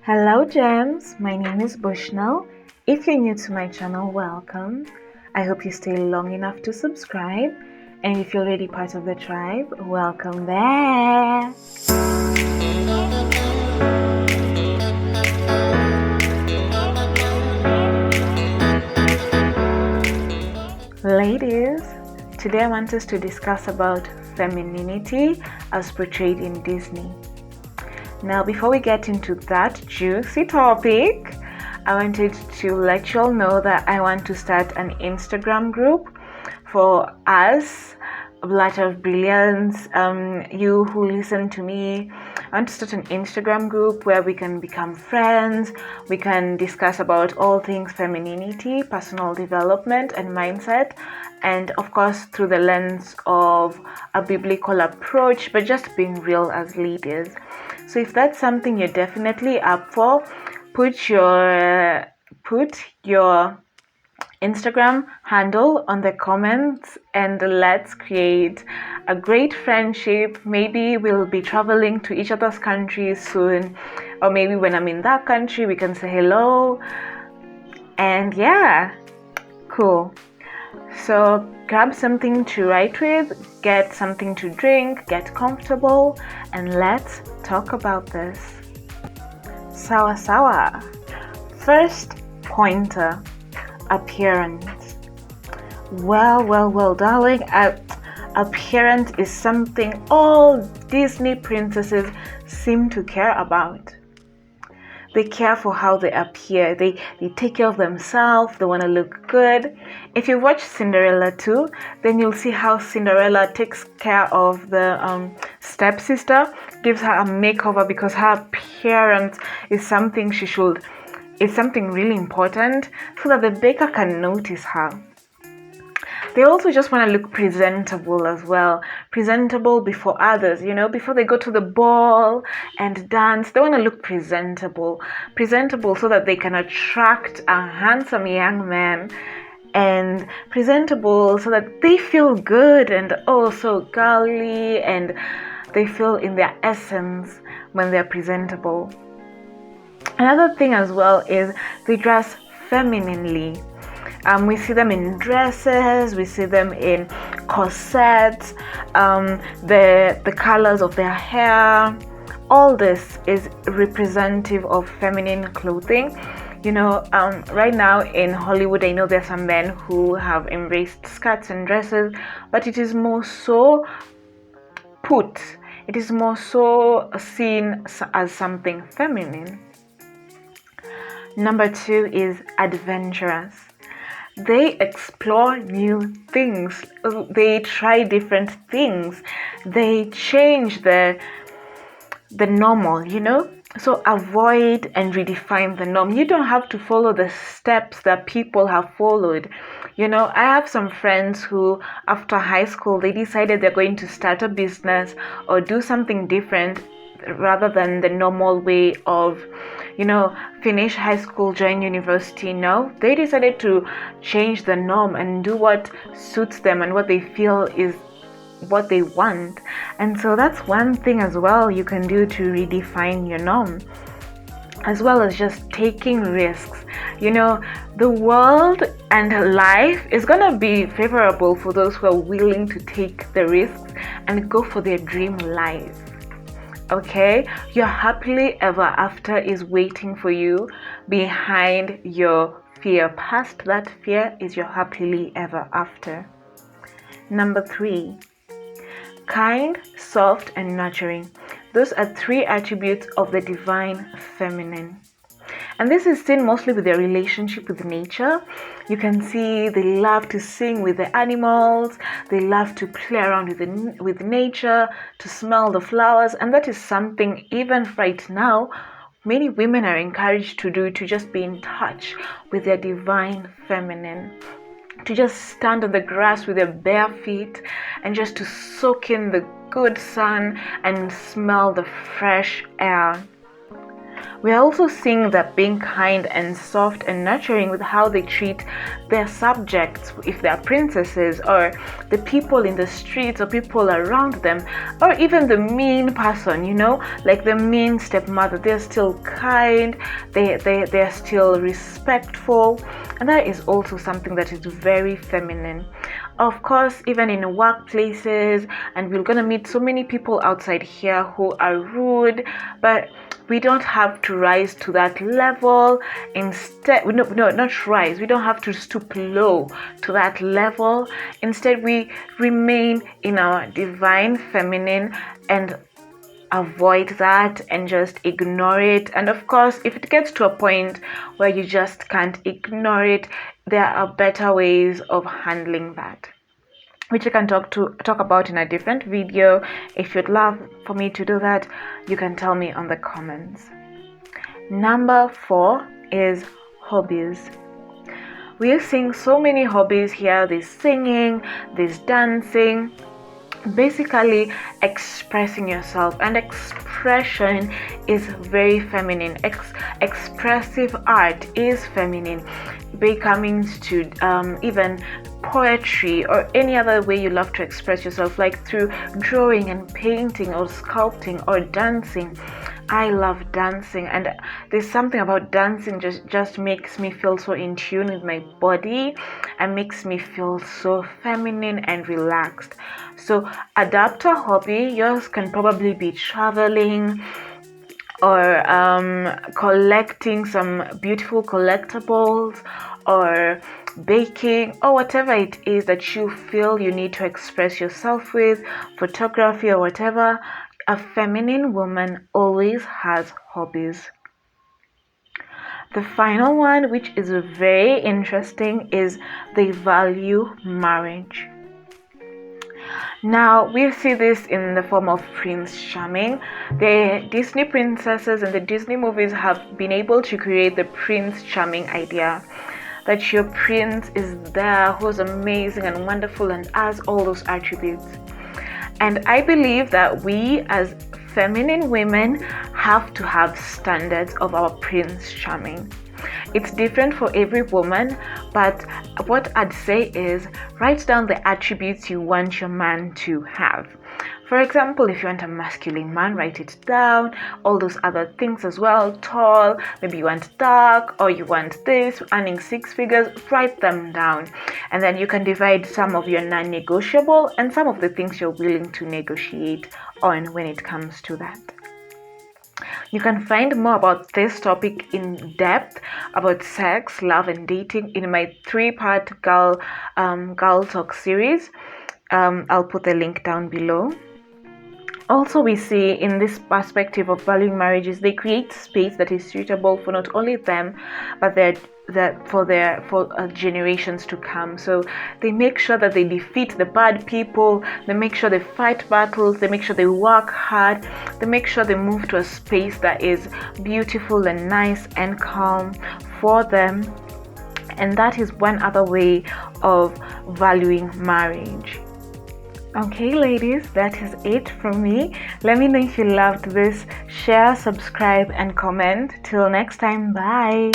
Hello gems, my name is Bushnell. If you're new to my channel, welcome. I hope you stay long enough to subscribe, and if you're already part of the tribe, welcome back. Ladies, today I want us to discuss about femininity as portrayed in Disney. Now, before we get into that juicy topic, I wanted to let you all know that I want to start an Instagram group for us, Blurter of Brilliance. You who listen to me, I want to start an Instagram group where we can become friends. We can discuss about all things femininity, personal development, and mindset. And of course, through the lens of a biblical approach, but just being real as leaders. So if that's something you're definitely up for, put your Instagram handle on the comments and let's create a great friendship. Maybe we'll be traveling to each other's countries soon, or maybe when I'm in that country we can say hello. And yeah, cool. So grab something to write with, get something to drink, get comfortable, and let's talk about this. Sawa. First pointer, appearance. Well, darling, appearance is something all Disney princesses seem to care about. They care for how they appear. They take care of themselves. They want to look good. If you watch Cinderella too, then you'll see how Cinderella takes care of the stepsister, gives her a makeover because her appearance is something really important so that the baker can notice her. They also just want to look presentable as well. Presentable before others, before they go to the ball and dance. They want to look presentable. Presentable so that they can attract a handsome young man. And presentable so that they feel good and so girly and they feel in their essence when they're presentable. Another thing as well is they dress femininely. We see them in dresses, we see them in corsets, the colors of their hair. All this is representative of feminine clothing. Right now in Hollywood, I know there's some men who have embraced skirts and dresses, but it is more so seen as something feminine. Number 2 is adventurous. They explore new things. They try different things. They change the normal, So avoid and redefine the norm. You don't have to follow the steps that people have followed. I have some friends who, after high school, they decided they're going to start a business or do something different rather than the normal way of finish high school, join university. No, they decided to change the norm and do what suits them and what they feel is what they want. And so that's one thing as well you can do to redefine your norm, as well as just taking risks. The world and life is gonna be favorable for those who are willing to take the risks and go for their dream life. Okay, your happily ever after is waiting for you behind your fear. Past that fear is your happily ever after. Number 3, kind, soft, and nurturing. Those are 3 attributes of the divine feminine. And this is seen mostly with their relationship with nature. You can see they love to sing with the animals. They love to play around with nature, to smell the flowers. And that is something even right now, many women are encouraged to do, to just be in touch with their divine feminine. To just stand on the grass with their bare feet and just to soak in the good sun and smell the fresh air. We are also seeing that being kind and soft and nurturing with how they treat their subjects, if they are princesses, or the people in the streets or people around them, or even the mean person, like the mean stepmother. They're still kind, they're still respectful, and that is also something that is very feminine. Of course, even in workplaces, and we're gonna meet so many people outside here who are rude, but we don't have to rise to that level. Instead, no, not rise. We don't have to stoop low to that level. Instead, we remain in our divine feminine and avoid that and just ignore it. And of course, if it gets to a point where you just can't ignore it, there are better ways of handling that, which I can talk about in a different video. If you'd love for me to do that, you can tell me on the comments. Number 4 is hobbies. We are seeing so many hobbies here. There's singing, there's dancing, basically expressing yourself, and expression is very feminine. Expressive art is feminine. Becoming to even poetry or any other way you love to express yourself, like through drawing and painting or sculpting or dancing. I love dancing, and there's something about dancing just makes me feel so in tune with my body and makes me feel so feminine and relaxed. So adapt a hobby. Yours can probably be traveling or collecting some beautiful collectibles, or baking, or whatever it is that you feel you need to express yourself with, photography or whatever. A feminine woman always has hobbies. The final one, which is very interesting, is they value marriage. Now, we see this in the form of Prince Charming. The Disney princesses and the Disney movies have been able to create the Prince Charming idea, that your prince is there, who's amazing and wonderful and has all those attributes. And I believe that we as feminine women have to have standards of our Prince Charming. It's different for every woman, but what I'd say is write down the attributes you want your man to have. For example, if you want a masculine man, write it down. All those other things as well. Tall, maybe you want dark, or you want this, earning 6 figures, write them down. And then you can divide some of your non-negotiable and some of the things you're willing to negotiate on when it comes to that. You can find more about this topic in depth, about sex, love, and dating, in my 3-part Girl Talk series. I'll put the link down below. Also, we see in this perspective of valuing marriages, they create space that is suitable for not only them, but for generations to come. So they make sure that they defeat the bad people, they make sure they fight battles, they make sure they work hard, they make sure they move to a space that is beautiful and nice and calm for them. And that is one other way of valuing marriage. Okay, ladies, that is it from me. Let me know if you loved this. Share, subscribe, and comment. Till next time, bye.